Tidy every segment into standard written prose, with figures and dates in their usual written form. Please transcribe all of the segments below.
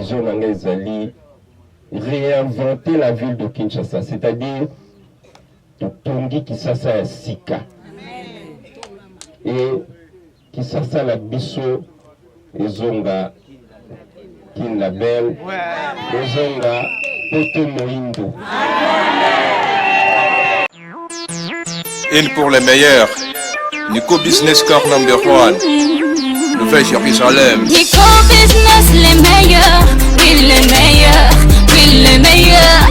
vision d'Angazali, réinventer la ville de Kinshasa, c'est-à-dire Tongi Kisasa Sika. Et Kisasa la Bisso et Zonga Kinlabel, et Zonga Poto Moindo. Une pour les meilleurs. Nico Business Car number 1. Nouvelle Jérusalem. Nico Business les meilleurs. Oui les meilleurs. Oui les meilleurs.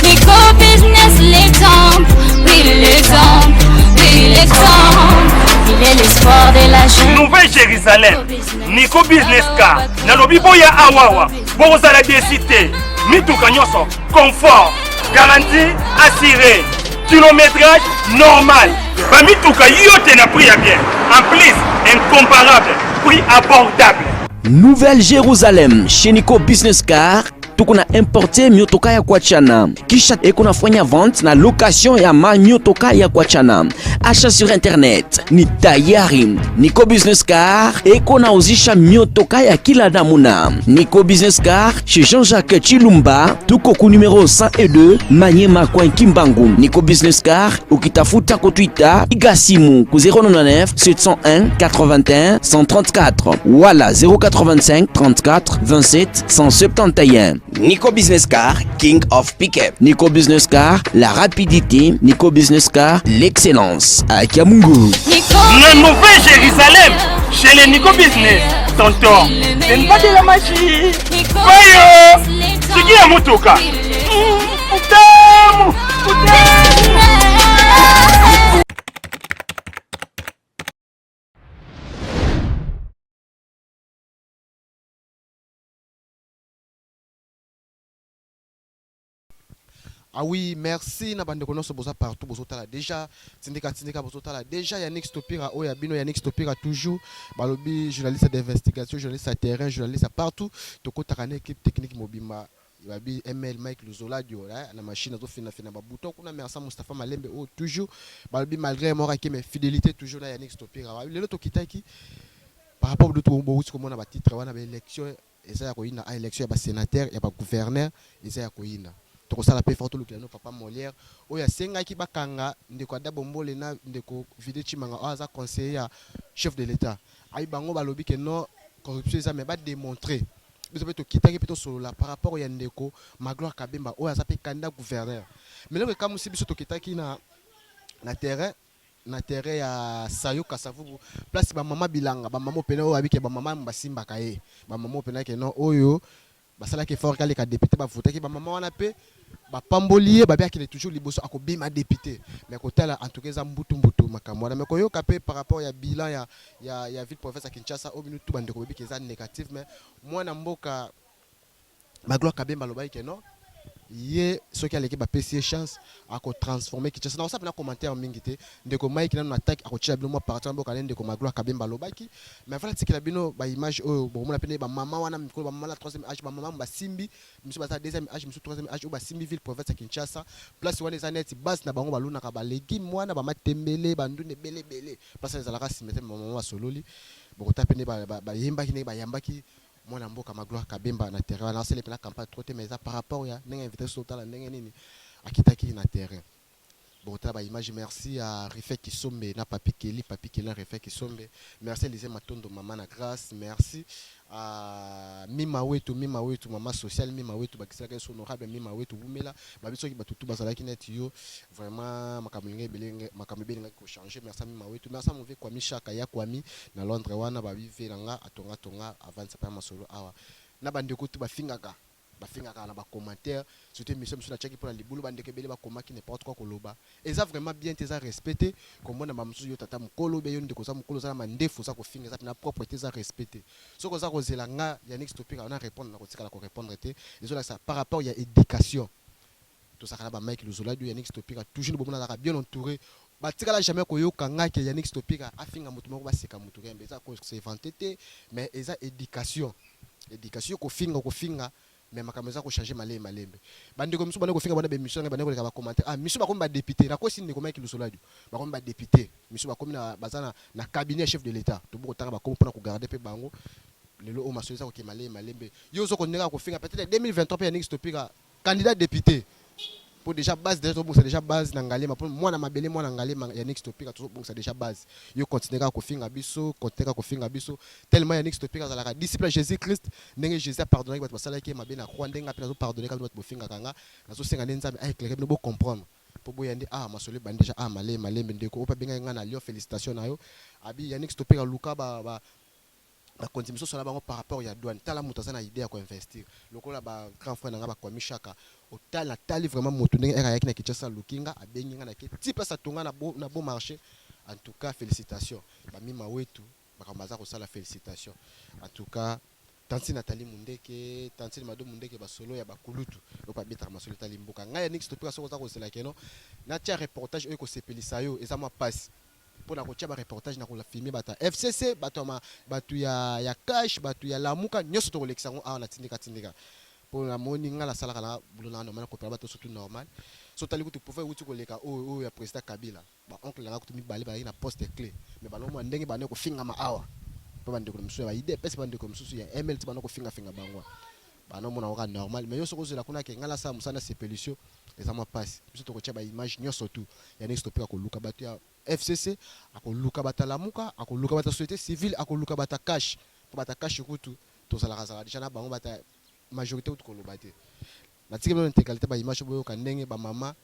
Nico Business l'exemple. Oui l'exemple. Oui l'exemple. Il est l'espoir de la jeune. Nouvelle Jérusalem. Nico Business Car. Nalobi boya awawa. Bozala décité. Mituka nyoso. Confort. Garantie assurée. Kilométrage normal. Bamituka yote na prix bien. En plus, incomparable. Prix abordable. Nouvelle Jérusalem chez Nico Business Car. Tukuna importe miotoka ya kuachana. Kisha ekunafanya vente na location ya miotoka ya kuachana. Achat sur internet ni tayari. Nico Business Car ekunauzisha miotoka ya kila namuna. Nico Business Car chez Jean-Jacques Chilumba. Tuko ku numéro 102 Manyema kwa Kimbangu. Nico Business Car ukitafuta ku Twitter igasimu ku 099 701 81 134 wala 085 34 27 171. Nico Business Car, King of Pickup. Nico Business Car, la rapidité. Nico Business Car, l'excellence. À Kiamungu. La Nouvelle Jérusalem, chez les Nico Business. Tonton, c'est une pas de la magie. Voyons, c'est qui a motoka? Putain, Ah oui, merci na bande kono so boza partout bozotala déjà tindika bozotala déjà Yannick Stopira oya bino Yannick Stopira toujours balobi journaliste d'investigation, journaliste à terrain, journaliste à partout toko takane équipe technique mobima babi ML Mike Luzola dio la machine zo fina ba bouton kuna merci Mustafa Malembe o toujours balobi malgré mora qui mais fidélité toujours na Yannick Stopira lelo to kitaki par rapport au tout bon comme on a ba titre wana ba élection eza ya koina a élection ya ba sénateur ya ba gouverneur eza ya koina tokosala pe forto lukilano papa Molière oya senga ki bakanga ndeko adabombole na ndeko vide chimanga aza conseiller ya chef de l'état ai bango balobi que non corruption ça mais ba démontrer biso pe to kitaki pe to solo la par rapport ya ndeko Magloire Kabemba oya za pe candidat gouverneur mais le comme si biso to kitaki na terrain ya Sayo Kasavubu place ba mama bilanga ba mama pena o abike ba mama mbasimba kae ba mama pena que non oyo basala ke fort kale ka député ba voter ki ba mama wana pe ba pambolier ba biaki toujours liboso akobima député mais kotala en tout cas za mbutu makamwa mais koyoka pe par rapport ya bilan ya ville province à Kinshasa au minute tout bande ko biki za négatif mais moi na mboka Magloire Kabemba lobai ke non ye ce qui a l'équipe a PC chance à transformer Kinshasa na ça na commentaire mingité ndeko Mike na attaque a kotia bino moi partant mboka ndeko Magloire Kabemba lobaki mais voilà c'est que la bino ba image oh bon on appelle ba maman wana mikolo ba maman la troisième âge ba maman ba simbi monsieur ba deuxième âge monsieur troisième âge ou ba simbi ville province à Kinshasa place wana za net base na bango ba luna ka ba légume wana ba matembele ba ndune belé place za la race mettre maman wa sololi bon tapene ba yemba ki ne ba yambaki mwana mboka Magloire Kabemba na terrain na c'est la campagne trop mais ça par rapport ya n'inga invité sotala n'inga nini akitaki na terrain bon ba image merci à Refait qui sombe na papi Kelly Refait qui sombe merci Lisée Matondo maman na grâce merci à Mima Wetu maman sociale Mima Wetu bakisaka honorable Mima Wetu bumela babiso ki batutu bazalaki net yo vraiment makamlinga belinga ko changer merci Mima Wetu merci mon vieux Kwami Chaka ya Kwami na Londres wana babive nanga atonga avant ça pas masolo awa na bandeko tu bafingaka na ba commentaire surtout mission sur la check pour la libulu bandeke bele ba komaki n'importe quoi koloba et ça vraiment bien tes respecté comme na mamsu yo tata mukolo be yo ndeko za mukolo za mandefu za ko finga za na propreté za respecté so ko za ko zelanga Yannick Stopira on a répondre na ko tikala ko répondre té désolé ça par rapport il y a éducation tout ça kana ba Mike Luzola du Yannick Stopira toujours bon na bien entouré batikala jamais ko yoka ngaki Yannick Stopira afinga mutu moko baseka mutu rembe za ko se vanté mais eza éducation ko finga mais makameza ko changer malembe bandeko misu bana ko finga bana be mission bana ko ba commenter misu ba ko ba député na ko sindi ko Mike Luzola du ba ko ba député misu ba ko na bazana na cabinet chef de l'état to boko tanga ba ko pona ko garder pe bango lelo o masolisa ko malembe yo zo ko ndeka ko finga peut-être 2023 pe Yannick Stopira candidat député pour déjà base déjà bon c'est déjà base na ngalema pour moi na mabele moi na ngalema Yannick Stopira tout bon c'est déjà base yo continuera ko finga biso tellement Yannick Stopira za la disciple Jésus Christ ndenge Jésus a pardonné bato basala ki mabe na croix ndenga pe na zo pardonner ka bato bofinga kanga na zo senga nzambe ay éclairer no bo comprendre pour boyande masole ban déjà malembe ndeko opa benga nga na lio félicitations na yo abi Yannick Stopira luka ba continuation sur la banque par rapport à douane tala mutazana idée à quoi investir lokola ba grand frère nanga ba kwa mishaka otala tali vraiment motoné era yaki na kichasa lukinga abenginga na kiti pesa tonga na bo marché en tout cas félicitations ba mima wetu bakamaza ko sala félicitations en tout cas tanti Nathalie Mundeke tanti Mado Mundeke ba solo ya bakulutu lopa beta masolo tali mboka nga Yannick Stopira soko za ko sala keno na tia reportage eko sepelisa yo eza ma passe pour la kotia ba reportage na ko la filmer bata FCC batu ya cash batu ya lamuka nyoso to kolekisa ngo na tindika pour la morning la sala kala bulona normal ko pala surtout normal so tali kutu pouvoir uti ko leka o ya président Kabila ba oncle la kutu mi bale ba na poste clé mais ba lo mo ndenge ba ne ko finga ma awa pa bande ko msusu ba ide pesa bande ko msusu ya MLT ba no ko finga bangwa ba no mona waka normal mais yo so ko zela kuna ke ngala sa musana sepelutio eza ma passe biso to ko tia ba image nyoso tu ya Yannick Stopira ko luka batu ya FCC akoluka bata lamuka akoluka bata société civile akoluka bata cash po bata cash kutu to sala kazala déjà na bango bata majorité utu ko lobate na tike bino intégralité ba image boyo ka ndenge ba mama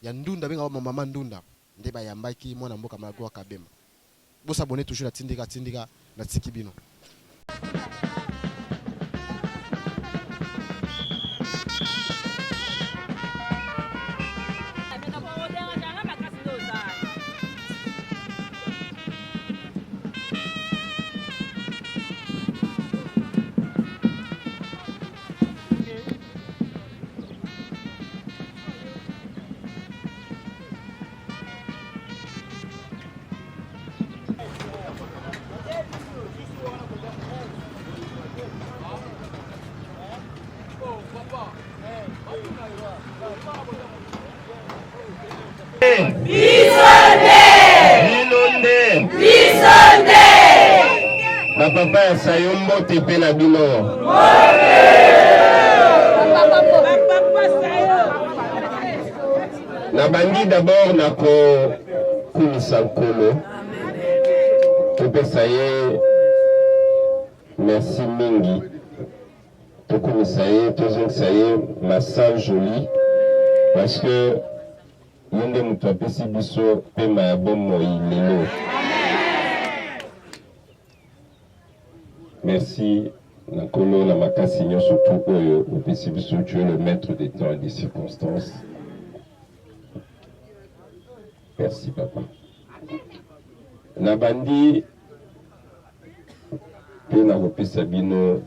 ya ndunda benga ba mama ndunda nde ba yambaki mona mboka magwa kabema bo s'abonner toujours na tindika na tiki bino. Papa ya sayombo tepe na bino na bandi d'abord na ko kumisa nkolo topesa ye merci mingi tokumisa ye tozongisa ye massage joli parce que yende mutu apesi biso pema ya bomoi lelo. Merci Nakolo na makasi nyonso tout oyo opesi biso, tu es le maître des temps et des circonstances. Merci papa. Nabandi pe na kopesa bino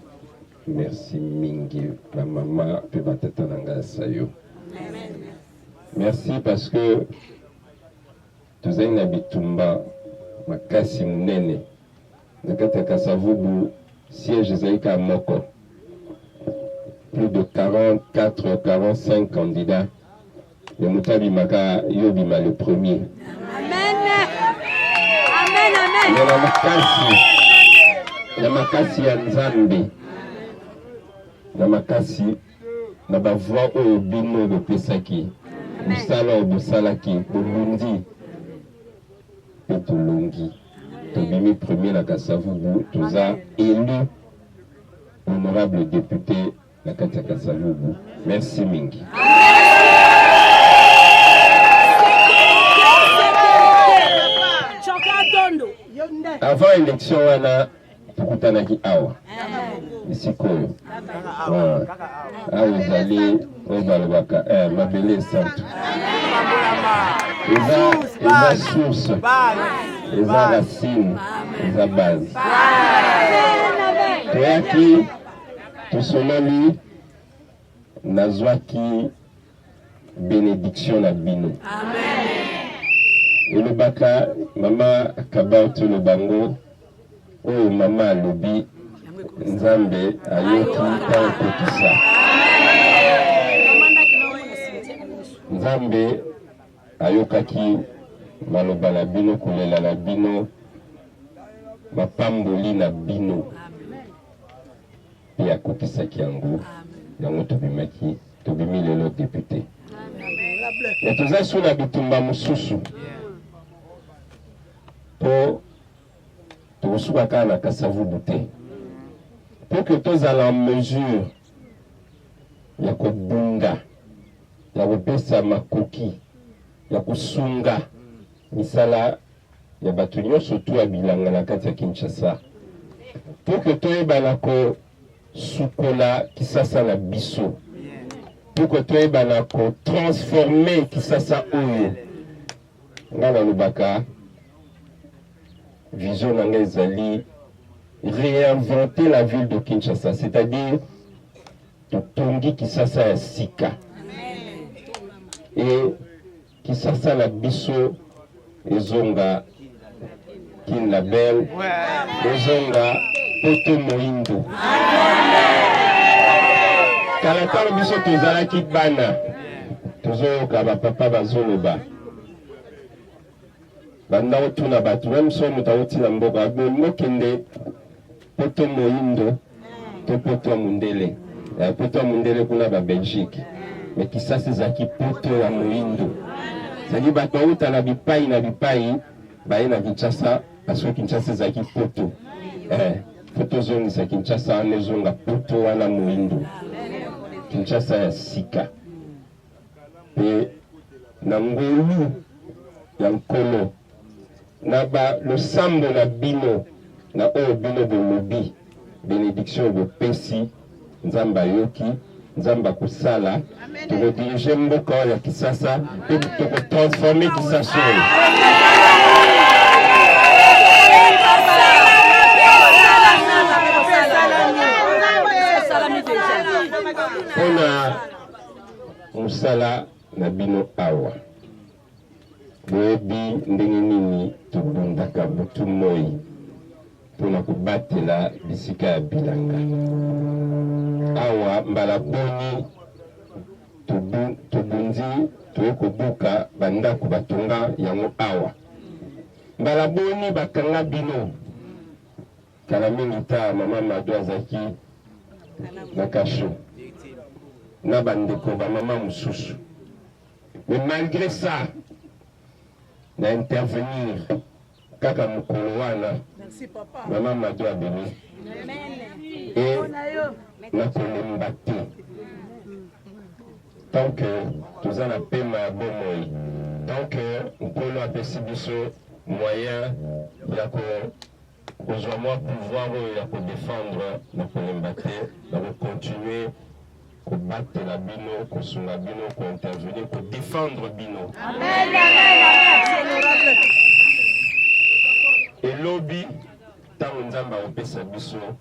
merci mingi la mama pe batata nanga sayo. Merci parce que tozali na bitumba makasi munene nakata Kasavubu siège Zaïka Moko. Plus de 45 candidats. Le Moutabi Maka Yobima le premier. Amen. Amen, amen. Namakasi ya Nzambe. Namakasi na bavoi oyo bino bopesaki. Busala oyo bosalaki bobundi pe tolongi. Tobimi premier na Kasavubu, toza élu honorable député na kati ya Kasavubu. Merci mingi. Avant élection wana tukutanaki awa isikoyo awa ezali oyo balobaka mabele santu eza source eza racine eza base toyaki tosololi nazwaki bénédiction na bino olobaka mama Kabautu lobango oyo mama alobi Nzambe ayoki mpa okokisa. Nzambe ayokaki maloba na bino, kolela na bino, mapamboli na bino. pe akokisaki yango yango tobimi lelo député et toza so na bitumba mosusu po tokosuka kaka na Kasavubu te pour que tozala en mesure ya kobunga ya kopesa makoki ya kosunga misala ya bato nyonso tu ya bilanga na kati ya Kinshasa pour que toyebana kosukola Kisasa na biso pour que toyebana kotransforme Kisasa oyo nga nalobaka vision na nga ezali réinventer la ville de Kinshasa, c'est-à-dire totongi Kisasa ya sika et Kisasa na biso ezonga kin label ezonga poto moindo kala talo biso tozalaki bana tozoyoka bapapa bazoloba banda otuna bato même so moto aotina mboka mokende poto moindo to poto mundele poto mundele kuna ba Belgique mais Kisasa ezalaki poto ya moindo c'est-à-dire bato auta na bipai baye na Kinshasa parce que Kinshasa ezalaki poto poto zone za Kinshasa nezonga poto wana moindo Kinshasa ya sika pe na ngolu ya nkolo na ba losambo na bino na oyo bino bolobi bénédiction bopesi nzamba yoki nzamba kosala tokodirige mboka ya Kisasa pe tokotransforme Kisasa mpona mosala na bino awa boyebi ndenge nini tobundaka butu moi mpona kobatela bisika ya bilanga awa mbala boni tobundi toye kobuka bandako batonga yango awa mbala boni bakanga bino kala mingi ta mama Mado azaki na kasho na bandeko bamama mosusu mais malgré ça na intervenir kaka mokolo wana mama Mado abimi et nakolemba te tant que toza na pema ya bomoi tant que nkolo apesi biso moyen ya kozwa mwa pouvoir oyo ya kodefendre nakolemba te nakocontinue kobatela bino kosunga bino kointervenir kodefendre bino elobi ntango nzambe akopesa biso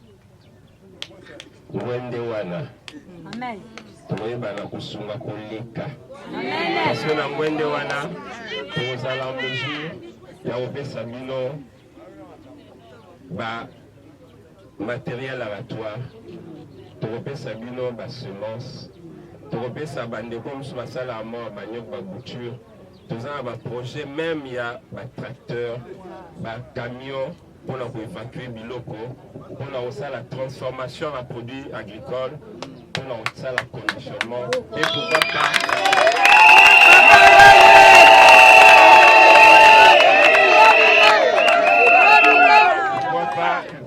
ngwende wana tokoyebana kosunga koleka parce que na ngwende wana tokozala mesure ya kopesa bino ba matériel abattoir tokopesa bino basemence tokopesa bandeko mosusu basala mort banyoko babouture toza na baprojet même ya batracteur bacamion mpona koévacue biloko mpona kosala transformation ya produit agricole mpona kosala conditionnement et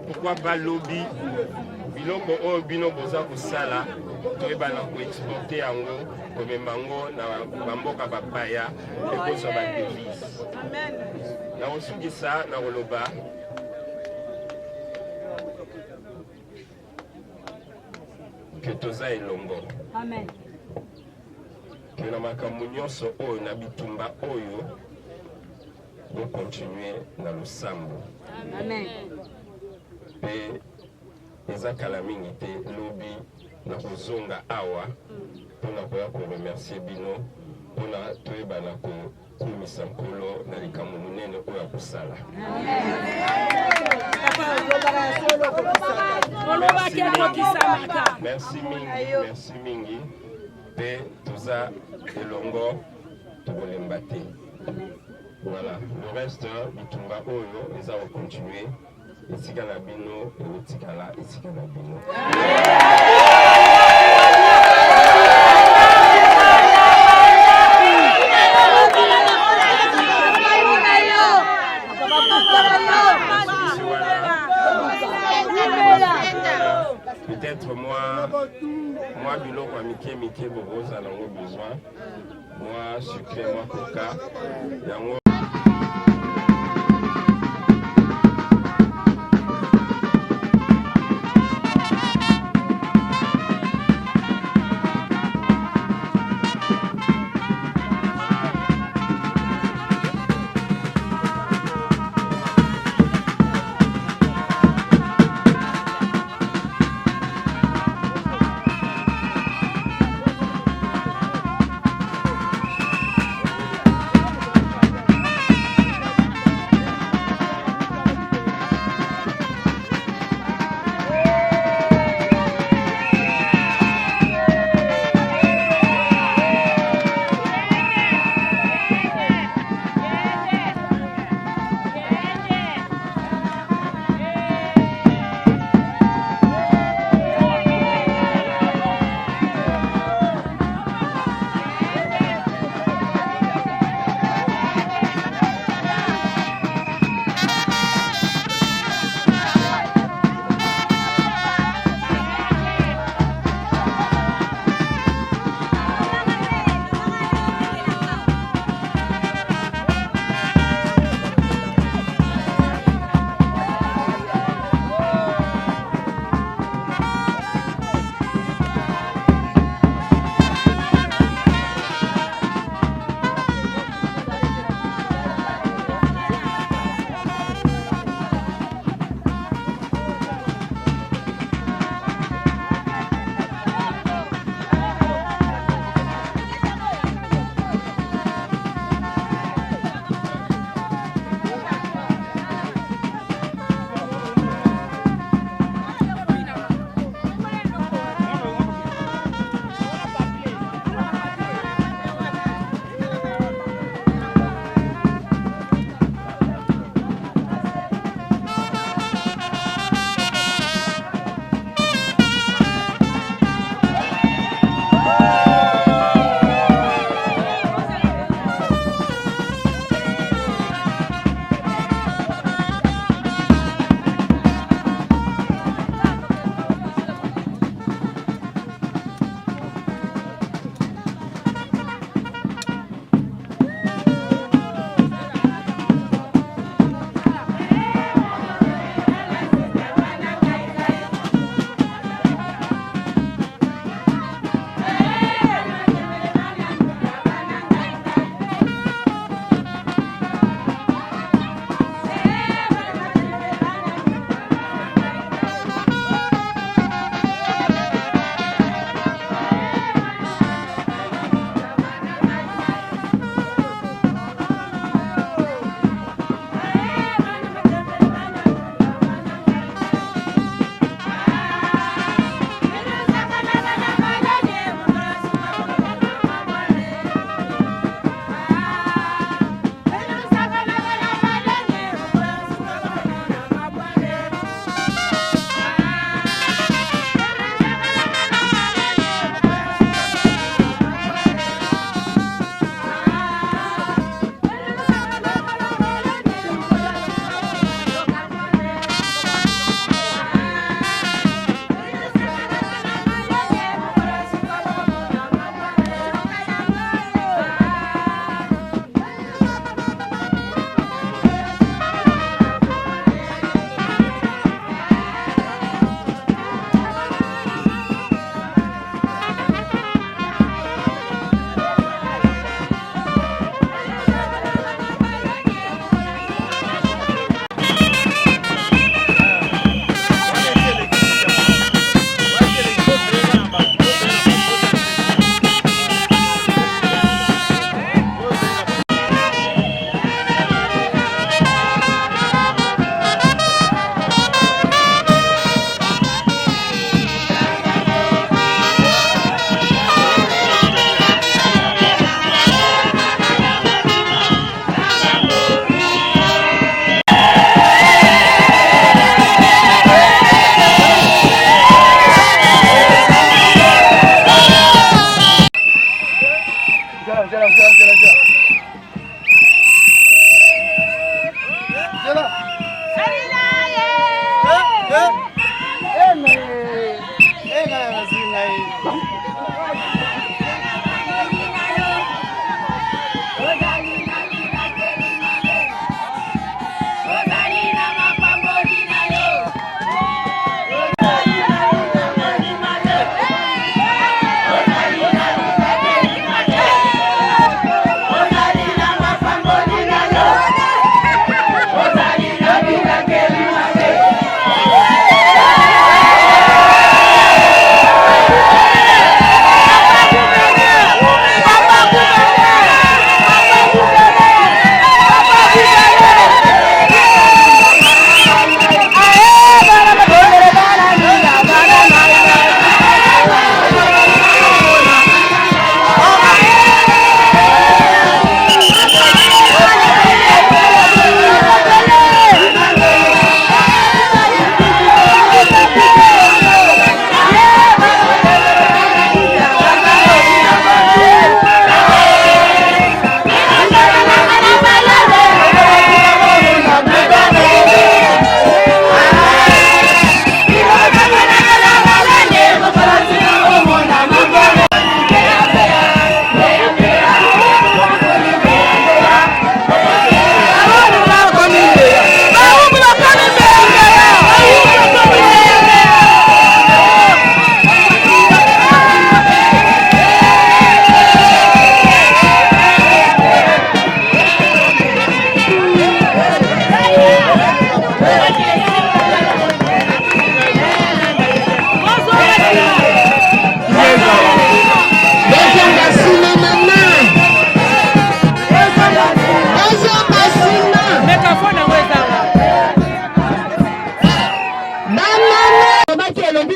pourquoi pas lobby biloko oyo bino boza kosala toyebana koexporte yango komema yango na bamboka bapaya ekozwa badevise na kosukisa na koloba ke toza elongo ke na makambo nyonso oyo na bitumba oyo bokontinue na losambo pe eza kala mingi te lobi na kozonga awa mpona koya koremercie bino mpona toyebana kokumisa nkolo na likambo monene oyo akosala merci mingi mpe toza elongo tokolemba te. Voilà, le reste bitumba oyo eza kocontinue esika na bino eotikala esika na bino. peut-être moi biloko ya mike bokozala nango besoin moi sucre moi coca yango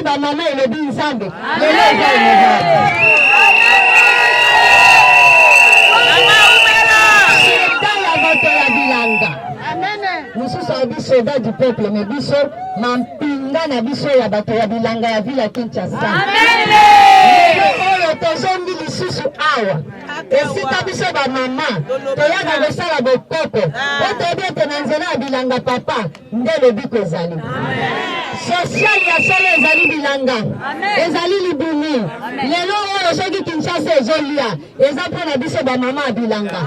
ba mama elobi nzambe lelo eza honorable ya bato ya bilanga mosusu abi soldat du peuple me biso mampinga na biso ya bato ya bilanga ya ville ya Kinshasa oyo tozongi lisusu awa esika biso bamama toyaka kosala bokoko po toyebi ete na nzela ya bilanga papa nde lobi kozali social ya solo ezali bilanga ezali libumi lelo oyo soki Kinshasa ezolia eza mpo na biso bamama ya bilanga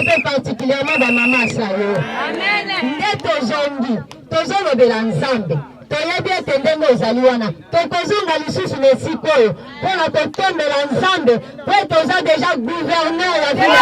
pe particulièrement bamama ya sayo nde tozongi tozolobela nzambe toyebi ete ndenge ozali wana tokozonga lisusu na esika oyo mpo na kotombela nzambe mpo toza deja gouverneur ya ville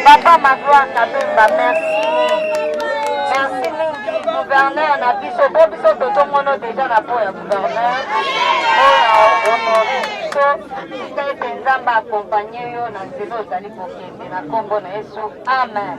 Papa Magloire Kabemba, merci. Merci mingi gouverneur na biso po biso tozomono deja na po ya gouverneur oyo honore biso tika ete nzambe akompagne yo na nzela ozali kokende na kombo na Yesu amen.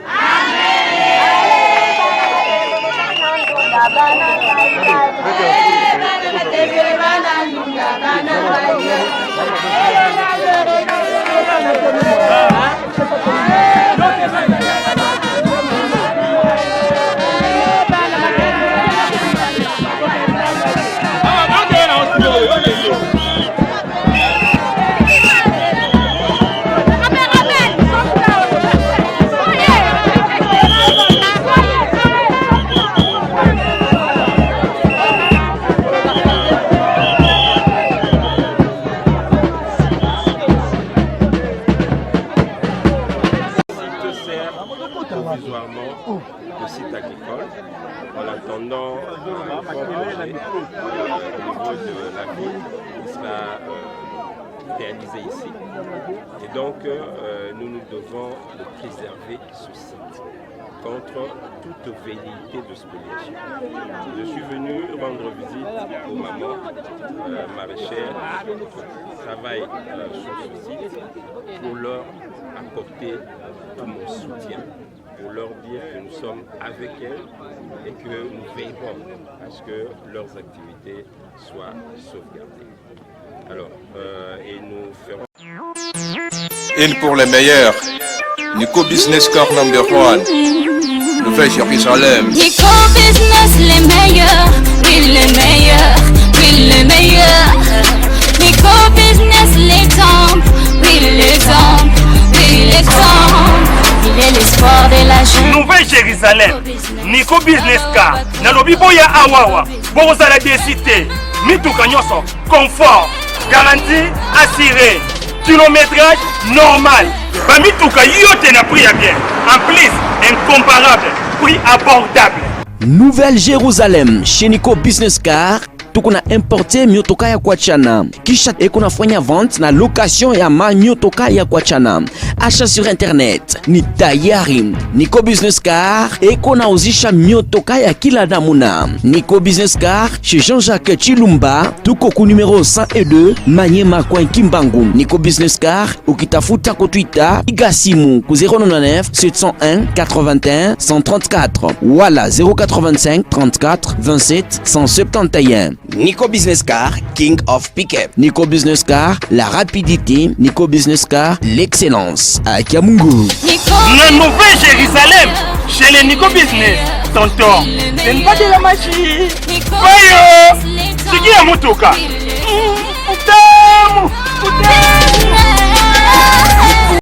provisoirement le site agricole en attendant un grand projet au niveau de la ville qui sera réalisé ici. Et donc nous devons préserver ce site contre toute velléité de spoliation. Je suis venu rendre visite aux mamans maraîchères qui travaillent sur ce site pour leur apporter tout mon soutien, pour leur dire que nous sommes avec elles et que nous veillerons à ce que leurs activités soient sauvegardées. Alors, et nous ferons... Une pour les meilleurs, Nico Business Corp number 1, Nouvelle Jérusalem. Nico Business les meilleurs, oui les meilleurs, oui les meilleurs. Nico Business l'exemple, oui l'exemple, oui l'exemple. Il est l'espoir de la jeune. Nouvelle Jérusalem, Nico Business Car, Nalobi Boya Awawa, Bozala Décité, Mituka Nyoso, confort, garantie assurée, kilométrage normal. Mituka yote na prix à bien, en plus incomparable, prix abordable. Nouvelle-Jérusalem chez Nico Business Car tukuna importe miotoka ya kuachana kisha kunafanya vente na location ya miotoka ya kuachana. Achat sur internet ni tayari. Nico Business Car nauzisha miotoka ya kila namuna. Nico Business Car chez Jean-Jacques Chilumba tuko ku numero 102 Manyema kwa Kimbangu. Nico Business Car ukitafuta ku Twitter piga simu ku 099 701 81 134 wala 085 34 27 171. Nico Business Car, King of Pickup. Nico Business Car, la rapidité. Nico Business Car, l'excellence. À Kiamungu. La Nouvelle-Jérusalem, chez les Nico Business. Tonton, c'est pas de la magie. Voyons, c'est qui a motoka?